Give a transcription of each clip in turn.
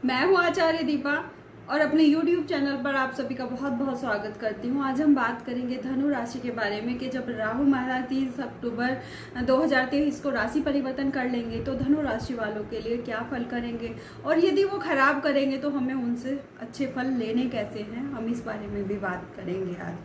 मैं हूँ आचार्य दीपा और अपने YouTube चैनल पर आप सभी का बहुत बहुत स्वागत करती हूँ। आज हम बात करेंगे धनु राशि के बारे में कि जब राहु महाराज 30 अक्टूबर 2023 को राशि परिवर्तन कर लेंगे तो धनु राशि वालों के लिए क्या फल करेंगे और यदि वो खराब करेंगे तो हमें उनसे अच्छे फल लेने कैसे हैं, हम इस बारे में भी बात करेंगे आज।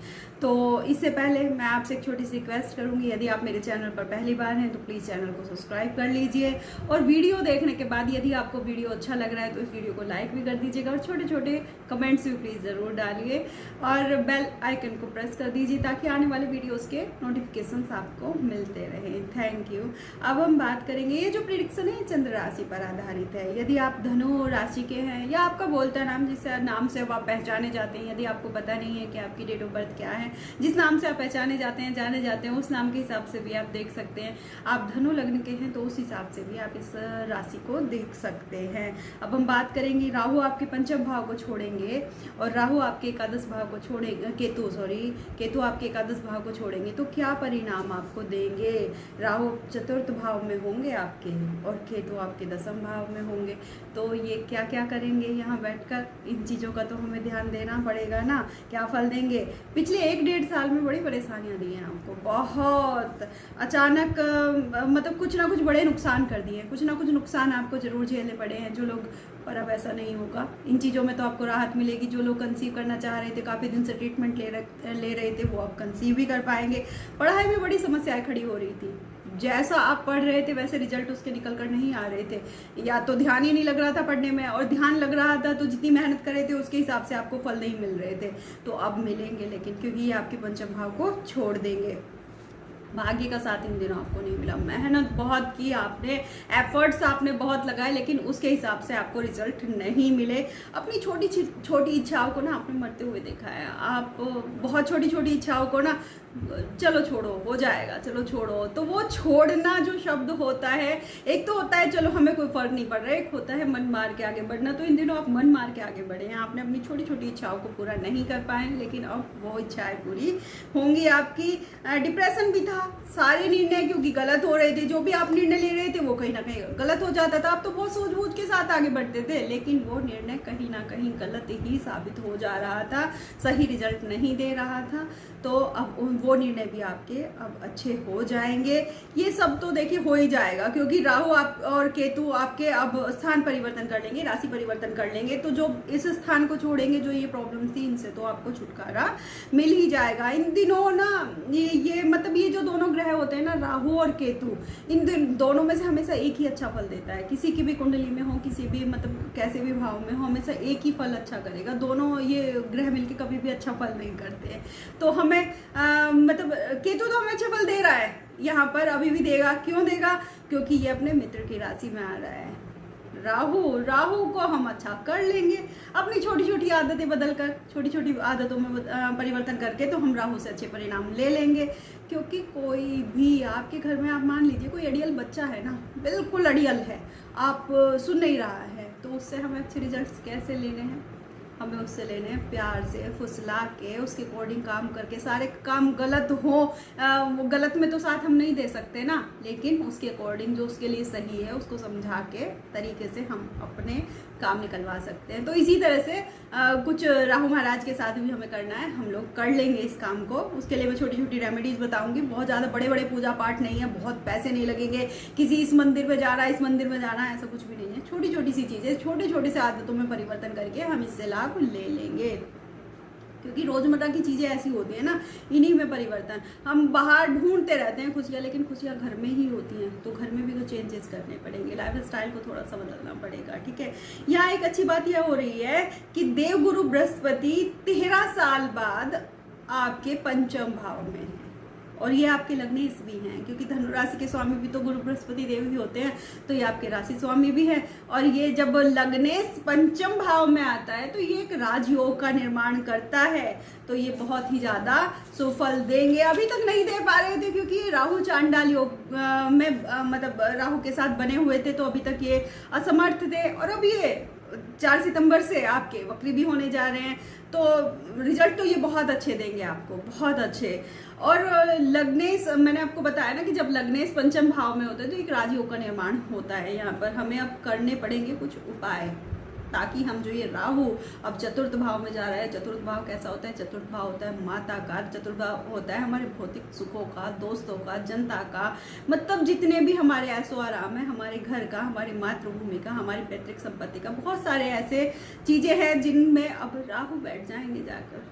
तो इससे पहले मैं आपसे एक छोटी सी रिक्वेस्ट करूंगी, यदि आप मेरे चैनल पर पहली बार हैं तो प्लीज़ चैनल को सब्सक्राइब कर लीजिए और वीडियो देखने के बाद यदि आपको वीडियो अच्छा लग रहा है तो इस वीडियो को लाइक भी कर दीजिएगा और छोटे छोटे कमेंट्स भी प्लीज़ ज़रूर डालिए और बेल आइकन को प्रेस कर दीजिए ताकि आने वाले वीडियोस के नोटिफिकेशंस आपको मिलते रहें। Thank you. अब हम बात करेंगे, ये जो प्रिडिक्शन है चंद्र राशि पर आधारित है। यदि आप धनु राशि के हैं या आपका बोलता नाम जिस नाम से आप पहचाने जाते हैं, यदि आपको पता नहीं है कि आपकी डेट ऑफ बर्थ क्या है, जिस नाम से आप पहचाने जाते हैं, जाने जाते हैं, उस नाम के हिसाब से भी आप देख सकते हैं। आप धनु लग्न के हैं तो उस हिसाब से भी आप इस राशि को देख सकते हैं। अब हम बात करेंगे, राहु आपके पंचम भाव को छोड़ेंगे और राहु आपके एकादश भाव को छोड़ेंगे, केतु आपके एकादश भाव को छोड़ेंगे तो क्या परिणाम आपको देंगे। राहु चतुर्थ भाव में होंगे आपके और केतु आपके दसम भाव में होंगे, तो ये क्या क्या करेंगे यहाँ बैठकर, इन चीज़ों का तो हमें ध्यान देना पड़ेगा ना। क्या फल देंगे। पिछले 1-1.5 साल में बड़ी परेशानियां दी हैं आपको, बहुत अचानक मतलब कुछ ना कुछ बड़े नुकसान कर दिए, कुछ ना कुछ नुकसान आपको जरूर झेलने पड़े हैं जो लोग, पर अब ऐसा नहीं होगा। इन चीज़ों में तो आपको राहत मिलेगी। जो लोग कंसीव करना चाह रहे थे, काफ़ी दिन से ट्रीटमेंट ले रहे थे, वो अब कंसीव भी कर पाएंगे। पढ़ाई में बड़ी समस्याएं खड़ी हो रही थी, जैसा आप पढ़ रहे थे वैसे रिजल्ट उसके निकल कर नहीं आ रहे थे, या तो ध्यान ही नहीं लग रहा था पढ़ने में, और ध्यान लग रहा था तो जितनी मेहनत कर रहे थे उसके हिसाब से आपको फल नहीं मिल रहे थे, तो अब मिलेंगे। लेकिन क्योंकि ये आपके पंचम भाव को छोड़ देंगे, भाग्य का साथ इन दिनों आपको नहीं मिला। मेहनत बहुत की आपने, एफर्ट्स आपने बहुत लगाए, लेकिन उसके हिसाब से आपको रिजल्ट नहीं मिले। अपनी छोटी छोटी इच्छाओं को ना आपने मरते हुए देखा है। आप बहुत छोटी छोटी इच्छाओं को ना, चलो छोड़ो हो जाएगा, चलो छोड़ो, तो वो छोड़ना जो शब्द होता है, एक तो होता है चलो हमें कोई फर्क नहीं पड़ रहा है, एक होता है मन मार के आगे बढ़ना। तो इन दिनों आप मन मार के आगे बढ़े हैं, आपने अपनी छोटी छोटी इच्छाओं को पूरा नहीं कर पाए, लेकिन अब वो इच्छाएं पूरी होंगी आपकी। डिप्रेशन भी था, सारे निर्णय क्योंकि गलत हो रहे थे, जो भी आप निर्णय ले रहे थे वो कहीं ना कहीं गलत हो जाता था। आप तो बहुत सूझबूझ के साथ आगे बढ़ते थे, लेकिन वो निर्णय कहीं ना कहीं गलत ही साबित हो जा रहा था, सही रिजल्ट नहीं दे रहा था। तो अब वो निर्णय भी आपके अब अच्छे हो जाएंगे। ये सब तो देखिए हो ही जाएगा, क्योंकि राहु आप और केतु आपके अब स्थान परिवर्तन कर लेंगे, राशि परिवर्तन कर लेंगे, तो जो इस स्थान को छोड़ेंगे, जो ये प्रॉब्लम थी, इनसे तो आपको छुटकारा मिल ही जाएगा। इन दिनों ना ये मतलब ये जो दोनों ग्रह होते हैं ना, राहु और केतु, इन दोनों में से हमेशा एक ही अच्छा फल देता है। किसी की भी कुंडली में हो, किसी भी मतलब कैसे भी भाव में हो, हमेशा एक ही फल अच्छा करेगा। दोनों ये ग्रह मिलके कभी भी अच्छा फल नहीं करते हैं। तो हमें मतलब केतु तो हमें अच्छा फल दे रहा है यहाँ पर, अभी भी देगा। क्यों देगा? क्योंकि ये अपने मित्र की राशि में आ रहा है। राहु को हम अच्छा कर लेंगे, अपनी छोटी छोटी आदतें बदलकर, छोटी छोटी आदतों में परिवर्तन करके, तो हम राहु से अच्छे परिणाम ले लेंगे। क्योंकि कोई भी आपके घर में, आप मान लीजिए कोई अड़ियल बच्चा है ना, बिल्कुल अड़ियल है, आप सुन नहीं रहा है, तो उससे हमें अच्छे रिजल्ट कैसे लेने हैं? हमें उससे लेने हैं प्यार से, फुसला के, उसके अकॉर्डिंग काम करके। सारे काम गलत हो, वो गलत में तो साथ हम नहीं दे सकते ना, लेकिन उसके अकॉर्डिंग जो उसके लिए सही है उसको समझा के तरीके से हम अपने काम निकलवा सकते हैं। तो इसी तरह से कुछ राहु महाराज के साथ भी हमें करना है, हम लोग कर लेंगे इस काम को। उसके लिए मैं छोटी छोटी रेमेडीज बताऊंगी, बहुत ज़्यादा बड़े बड़े पूजा पाठ नहीं है, बहुत पैसे नहीं लगेंगे, किसी इस मंदिर में जाना, इस मंदिर में जाना, ऐसा कुछ भी नहीं है। छोटी छोटी सी चीज़ें, छोटे छोटे से आदतों में परिवर्तन करके हम इससे लाभ ले लेंगे। क्योंकि रोजमर्रा की चीज़ें ऐसी होती है ना, इन्हीं में परिवर्तन। हम बाहर ढूंढते रहते हैं खुशियाँ, लेकिन खुशियाँ घर में ही होती हैं, तो घर में भी तो चेंजेस करने पड़ेंगे, लाइफ स्टाइल को थोड़ा सा बदलना पड़ेगा। ठीक है, यहाँ एक अच्छी बात यह हो रही है कि देवगुरु बृहस्पति 13 साल बाद आपके पंचम भाव में है, और ये आपके लग्नेश भी हैं, क्योंकि धनु राशि के स्वामी भी तो गुरु बृहस्पति देव ही होते हैं, तो ये आपके राशि स्वामी भी है। और ये जब लग्नेश पंचम भाव में आता है तो ये एक राजयोग का निर्माण करता है, तो ये बहुत ही ज़्यादा सुफल देंगे। अभी तक नहीं दे पा रहे थे क्योंकि राहु चांडाल योग में मतलब राहु के साथ बने हुए थे, तो अभी तक ये असमर्थ थे। और अब ये 4 सितंबर से आपके वक्री भी होने जा रहे हैं, तो रिजल्ट तो ये बहुत अच्छे देंगे आपको, बहुत अच्छे। और लग्नेश, मैंने आपको बताया ना कि जब लग्नेश पंचम भाव में होता है तो एक राजयोग का निर्माण होता है। यहाँ पर हमें अब करने पड़ेंगे कुछ उपाय, ताकि हम जो ये राहु अब चतुर्थ भाव में जा रहा है। चतुर्थ भाव कैसा होता है? चतुर्थ भाव होता है माता का, चतुर्थ भाव होता है हमारे भौतिक सुखों का, दोस्तों का, जनता का, मतलब जितने भी हमारे ऐशो आराम है, हमारे घर का, हमारी मातृभूमि का, हमारी पैतृक संपत्ति का, बहुत सारे ऐसे चीजें हैं जिनमें अब राहु बैठ जाएंगे जाकर,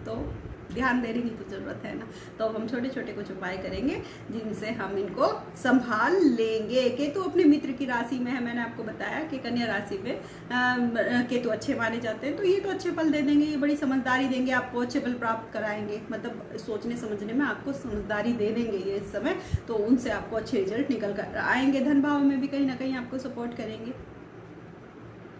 तो ध्यान देने की तो जरूरत है ना। तो अब हम छोटे छोटे कुछ उपाय करेंगे जिनसे हम इनको संभाल लेंगे। केतु अपने मित्र की राशि में है, मैंने आपको बताया कि कन्या राशि में केतु अच्छे माने जाते हैं, तो ये तो अच्छे फल दे देंगे, ये बड़ी समझदारी देंगे, आपको अच्छे फल प्राप्त कराएंगे, मतलब सोचने समझने में आपको समझदारी दे देंगे ये इस समय, तो उनसे आपको अच्छे रिजल्ट निकल कर आएंगे। धन भाव में भी कहीं ना कहीं आपको सपोर्ट करेंगे,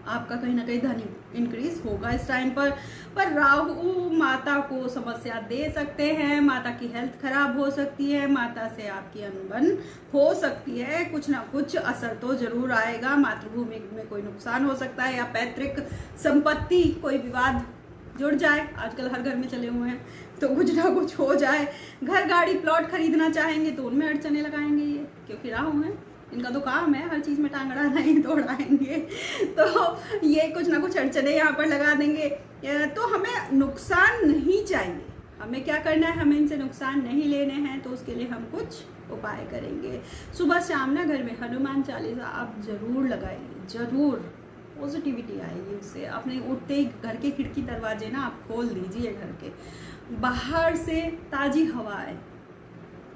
आपका कहीं ना कहीं धन इंक्रीज होगा इस टाइम पर राहु माता को समस्या दे सकते हैं, माता की हेल्थ खराब हो सकती है, माता से आपकी अनबन हो सकती है, कुछ ना कुछ असर तो जरूर आएगा, मातृभूमि में कोई नुकसान हो सकता है, या पैतृक संपत्ति कोई विवाद जुड़ जाए, आजकल हर घर में चले हुए हैं, तो कुछ ना कुछ हो जाए। घर गाड़ी प्लॉट खरीदना चाहेंगे तो उनमें अड़चने लगाएंगे ये, क्योंकि राहु है, इनका तो काम है हर चीज में टांग अड़ाना ही, दौड़ाएंगे, तो ये कुछ ना कुछ अड़चने यहाँ पर लगा देंगे। तो हमें नुकसान नहीं चाहिए, हमें क्या करना है, हमें इनसे नुकसान नहीं लेने हैं, तो उसके लिए हम कुछ उपाय करेंगे। सुबह शाम ना घर में हनुमान चालीसा आप जरूर लगाइए, जरूर पॉजिटिविटी आएगी उससे। अपने उठते ही घर के खिड़की दरवाजे ना आप खोल दीजिए, घर के बाहर से ताजी हवा आए,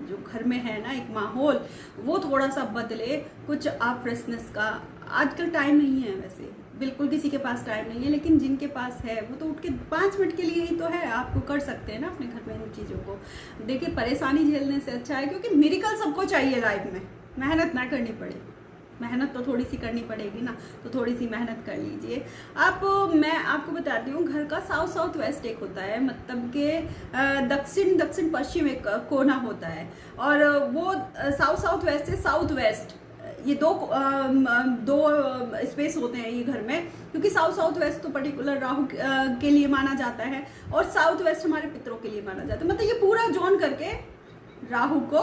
जो घर में है ना एक माहौल वो थोड़ा सा बदले, कुछ आप फ्रेशनेस का, आजकल टाइम नहीं है वैसे, बिल्कुल किसी के पास टाइम नहीं है, लेकिन जिनके पास है वो तो उठ के 5 मिनट के लिए ही तो है, आपको कर सकते हैं ना अपने घर में इन चीज़ों को। देखिए परेशानी झेलने से अच्छा है, क्योंकि मिरेकल सबको चाहिए लाइफ में, मेहनत ना करनी पड़े, मेहनत तो थोड़ी सी करनी पड़ेगी ना, तो थोड़ी सी मेहनत कर लीजिए आप। मैं आपको बताती हूँ, घर का साउथ वेस्ट एक होता है, मतलब के दक्षिण पश्चिम एक कोना होता है, और वो साउथ वेस्ट से साउथ वेस्ट, ये दो स्पेस होते हैं ये घर में, क्योंकि साउथ वेस्ट तो पर्टिकुलर राहु के लिए माना जाता है, और साउथ वेस्ट हमारे पितरों के लिए माना जाता है, मतलब ये पूरा जोन करके राहु को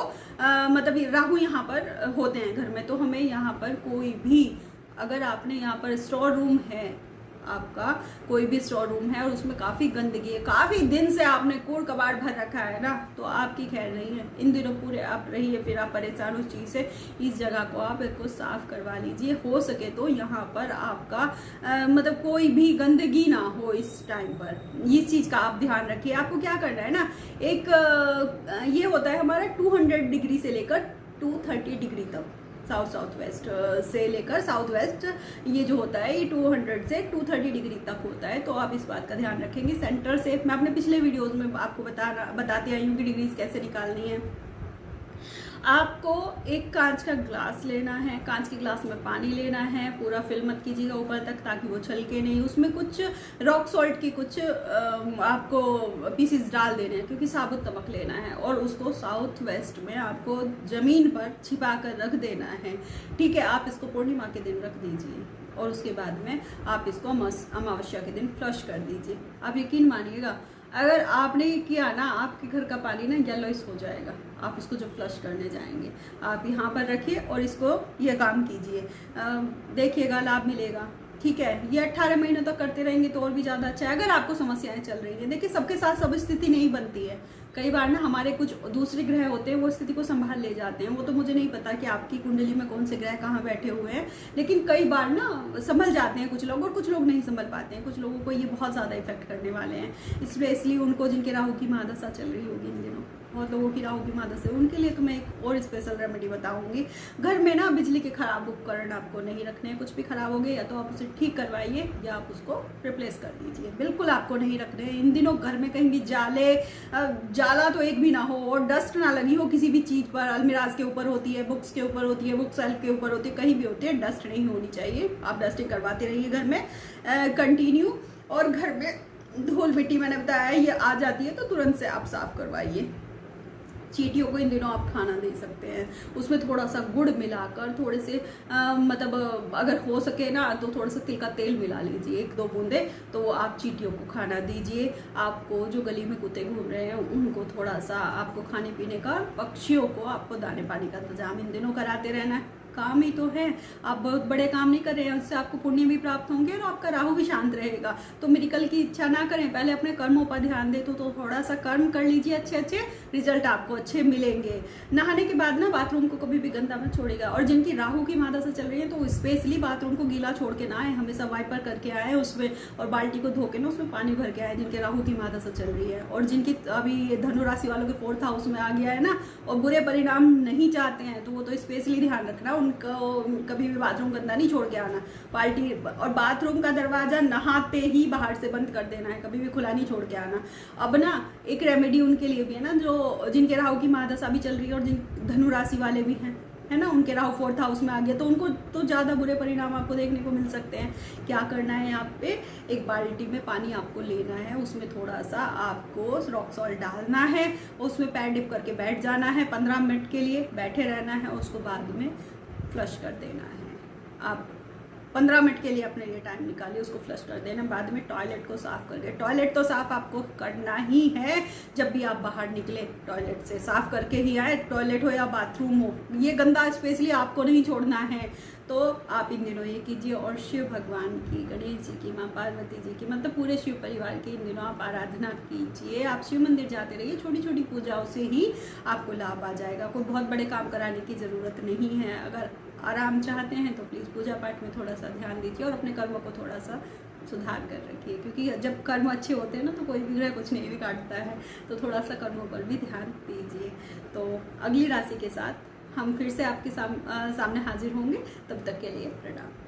मतलब राहु यहाँ पर होते हैं घर में। तो हमें यहाँ पर कोई भी, अगर आपने यहाँ पर स्टोर रूम है, आपका कोई भी स्टोर रूम है और उसमें काफ़ी गंदगी है, काफ़ी दिन से आपने कूड़ कबाड़ भर रखा है ना, तो आपकी खैर नहीं है, इन दिनों पूरे आप रहिए, फिर आप परेशान उस चीज़ से, इस जगह को आप इसको साफ करवा लीजिए, हो सके तो यहाँ पर आपका मतलब कोई भी गंदगी ना हो इस टाइम पर, इस चीज़ का आप ध्यान रखिए। आपको क्या करना है ना, एक ये होता है हमारा 200 डिग्री से लेकर 230 डिग्री तक, साउथ वेस्ट से लेकर साउथ वेस्ट, ये जो होता है ये 200 से 230 डिग्री तक होता है, तो आप इस बात का ध्यान रखेंगे। सेंटर से मैं अपने पिछले वीडियोस में आपको बताती आई हूँ कि डिग्रीज कैसे निकालनी है। आपको एक कांच का ग्लास लेना है, कांच के ग्लास में पानी लेना है, पूरा फिल मत कीजिएगा ऊपर तक ताकि वो छलके नहीं, उसमें कुछ रॉक सॉल्ट की कुछ आपको पीसेस डाल देने हैं, क्योंकि साबुत नमक लेना है, और उसको साउथ वेस्ट में आपको जमीन पर छिपा कर रख देना है, ठीक है। आप इसको पूर्णिमा के दिन रख दीजिए, और उसके बाद में आप इसको अमावस्या के दिन फ्लश कर दीजिए। आप यकीन मानिएगा, अगर आपने किया ना, आपके घर का पानी ना येलोइश हो जाएगा, आप इसको जब फ्लश करने जाएंगे, आप यहाँ पर रखिए और इसको ये काम कीजिए, देखिएगा लाभ मिलेगा, ठीक है। ये 18 महीनों तक करते रहेंगे तो और भी ज़्यादा अच्छा है। अगर आपको समस्याएं चल रही हैं, देखिए सबके साथ सब स्थिति नहीं बनती है, कई बार ना हमारे कुछ दूसरे ग्रह होते हैं वो स्थिति को संभाल ले जाते हैं, वो तो मुझे नहीं पता कि आपकी कुंडली में कौन से ग्रह कहाँ बैठे हुए हैं, लेकिन कई बार ना संभल जाते हैं कुछ लोग, और कुछ लोग नहीं संभल पाते हैं, कुछ लोगों को ये बहुत ज़्यादा इफेक्ट करने वाले हैं, इसलिए उनको जिनके राहु की महादशा चल रही होगी इन दिनों, बहुत लोगों की राहु की महादशा, उनके लिए तो मैं एक और स्पेशल रेमेडी बताऊंगी। घर में ना बिजली के खराब उपकरण आपको नहीं रखने हैं, कुछ भी खराब हो गए या तो आप उसे ठीक करवाइए या आप उसको रिप्लेस कर दीजिए, बिल्कुल आपको नहीं रखने हैं इन दिनों घर में। कहीं भी जाला तो एक भी ना हो, और डस्ट ना लगी हो किसी भी चीज़ पर, अलमिराज के ऊपर होती है, बुक्स के ऊपर होती है, बुक सेल्फ के ऊपर होती है, कहीं भी होती है, डस्ट नहीं होनी चाहिए। आप डस्टिंग करवाते रहिए घर में कंटिन्यू, और घर में धूल मिट्टी मैंने बताया ये आ जाती है तो तुरंत से आप साफ करवाइए। चींटियों को इन दिनों आप खाना दे सकते हैं, उसमें थोड़ा सा गुड़ मिलाकर, थोड़े से मतलब अगर हो सके ना तो थोड़ा सा तिल का तेल मिला लीजिए, 1-2 बूंदे, तो आप चींटियों को खाना दीजिए। आपको जो गली में कुत्ते घूम रहे हैं उनको थोड़ा सा आपको खाने पीने का, पक्षियों को आपको दाने पानी का इंतजाम इन दिनों कराते रहना है, काम ही तो है, आप बहुत बड़े काम नहीं कर रहे हैं, उससे आपको पुण्य भी प्राप्त होंगे और आपका राहु भी शांत रहेगा। तो मिरेकल की इच्छा ना करें, पहले अपने कर्मों पर ध्यान दे। तो थोड़ा सा कर्म कर लीजिए, अच्छे अच्छे रिजल्ट आपको अच्छे मिलेंगे। नहाने के बाद ना बाथरूम को कभी भी गंदा मत छोड़ेगा। और जिनकी राहु की महादशा चल रही है तो स्पेशली बाथरूम को गीला छोड़ के ना आए, हमेशा वाइपर करके आए उसमें, और बाल्टी को धो के ना उसमें पानी भर के आए, जिनके राहु की महादशा चल रही है। और जिनकी अभी धनु राशि वालों के 4th हाउस में आ गया है ना, और बुरे परिणाम नहीं चाहते हैं, तो वो तो स्पेशली ध्यान रखना, उनको कभी भी बाथरूम गंदा नहीं छोड़ के आना। बाल्टी और बाथरूम का दरवाजा नहाते ही बाहर से बंद कर देना है, कभी भी खुला नहीं छोड़ के आना। अब ना एक रेमेडी उनके लिए भी है ना, जो जिनके राहु की महादशा भी चल रही है और जिन धनु राशि वाले भी हैं, है ना, उनके राहु 4th हाउस में आ गया, तो उनको तो ज़्यादा बुरे परिणाम आपको देखने को मिल सकते हैं। क्या करना है, यहाँ पे एक बाल्टी में पानी आपको लेना है, उसमें थोड़ा सा आपको रॉक सॉल्ट डालना है, उसमें पैर डिप करके बैठ जाना है, 15 मिनट के लिए बैठे रहना है, उसको बाद में फ्लश कर देना है। आप 15 मिनट के लिए अपने लिए टाइम निकालिए, उसको फ्लश कर देना। बाद में टॉयलेट को साफ करके, टॉयलेट तो साफ आपको करना ही है, जब भी आप बाहर निकले टॉयलेट से साफ करके ही आए, टॉयलेट हो या बाथरूम हो, ये गंदा स्पेशली आपको नहीं छोड़ना है। तो आप इन दिनों ये कीजिए। और शिव भगवान की, गणेश जी की, माँ पार्वती जी की, मतलब पूरे शिव परिवार की इन दिनों आप आराधना कीजिए। आप शिव मंदिर जाते रहिए, छोटी छोटी पूजाओं से ही आपको लाभ आ जाएगा। कोई बहुत बड़े काम कराने की ज़रूरत नहीं है। अगर आराम चाहते हैं तो प्लीज़ पूजा पाठ में थोड़ा सा ध्यान दीजिए और अपने कर्मों को थोड़ा सा सुधार कर रखिए, क्योंकि जब कर्म अच्छे होते हैं ना तो कोई भी ग्रह कुछ नहीं बिगाड़ता है। तो थोड़ा सा कर्मों पर भी ध्यान दीजिए। तो अगली राशि के साथ हम फिर से आपके सामने हाजिर होंगे। तब तक के लिए प्रणाम।